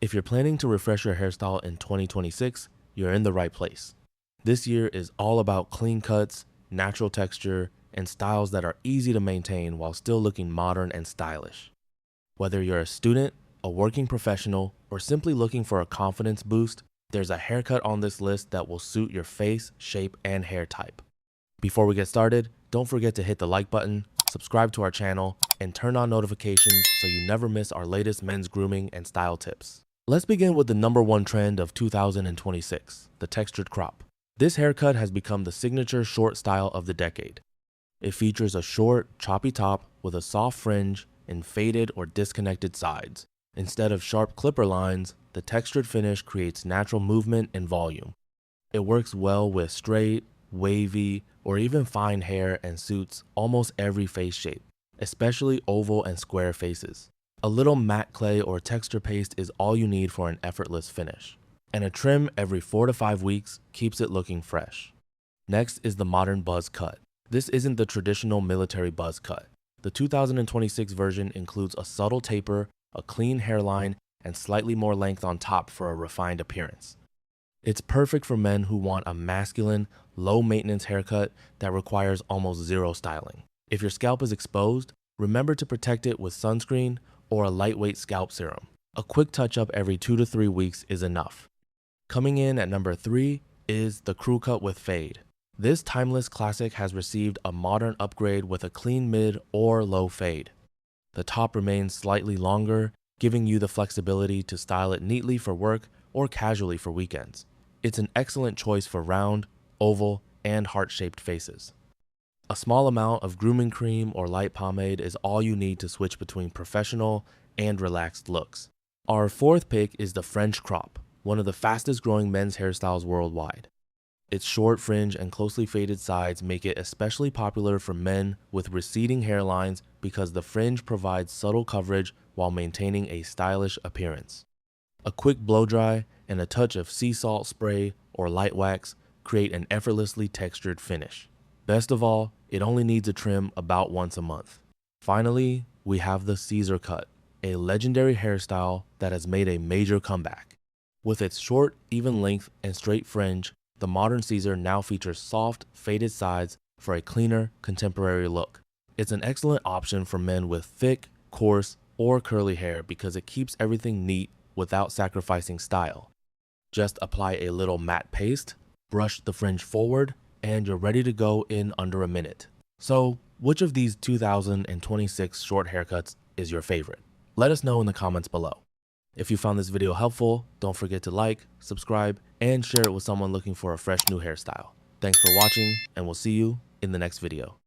If you're planning to refresh your hairstyle in 2026, you're in the right place. This year is all about clean cuts, natural texture, and styles that are easy to maintain while still looking modern and stylish. Whether you're a student, a working professional, or simply looking for a confidence boost, there's a haircut on this list that will suit your face, shape, and hair type. Before we get started, don't forget to hit the like button, subscribe to our channel, and turn on notifications so you never miss our latest men's grooming and style tips. Let's begin with the #1 trend of 2026, the textured crop. This haircut has become the signature short style of the decade. It features a short, choppy top with a soft fringe and faded or disconnected sides. Instead of sharp clipper lines, the textured finish creates natural movement and volume. It works well with straight, wavy, or even fine hair and suits almost every face shape, especially oval and square faces. A little matte clay or texture paste is all you need for an effortless finish, and a trim every 4 to 5 weeks keeps it looking fresh. Next is the modern buzz cut. This isn't the traditional military buzz cut. The 2026 version includes a subtle taper, a clean hairline, and slightly more length on top for a refined appearance. It's perfect for men who want a masculine, low-maintenance haircut that requires almost zero styling. If your scalp is exposed, remember to protect it with sunscreen or a lightweight scalp serum. A quick touch-up every 2 to 3 weeks is enough. Coming in at number 3 is the crew cut with fade. This timeless classic has received a modern upgrade with a clean mid or low fade. The top remains slightly longer, giving you the flexibility to style it neatly for work or casually for weekends. It's an excellent choice for round, oval, and heart-shaped faces. A small amount of grooming cream or light pomade is all you need to switch between professional and relaxed looks. Our fourth pick is the French crop, one of the fastest growing men's hairstyles worldwide. Its short fringe and closely faded sides make it especially popular for men with receding hairlines because the fringe provides subtle coverage while maintaining a stylish appearance. A quick blow dry and a touch of sea salt spray or light wax create an effortlessly textured finish. Best of all, it only needs a trim about once a month. Finally, we have the Caesar cut, a legendary hairstyle that has made a major comeback. With its short, even length and straight fringe, the modern Caesar now features soft, faded sides for a cleaner, contemporary look. It's an excellent option for men with thick, coarse, or curly hair because it keeps everything neat without sacrificing style. Just apply a little matte paste, brush the fringe forward, and you're ready to go in under a minute. So, which of these 2026 short haircuts is your favorite? Let us know in the comments below. If you found this video helpful, don't forget to like, subscribe, and share it with someone looking for a fresh new hairstyle. Thanks for watching, and we'll see you in the next video.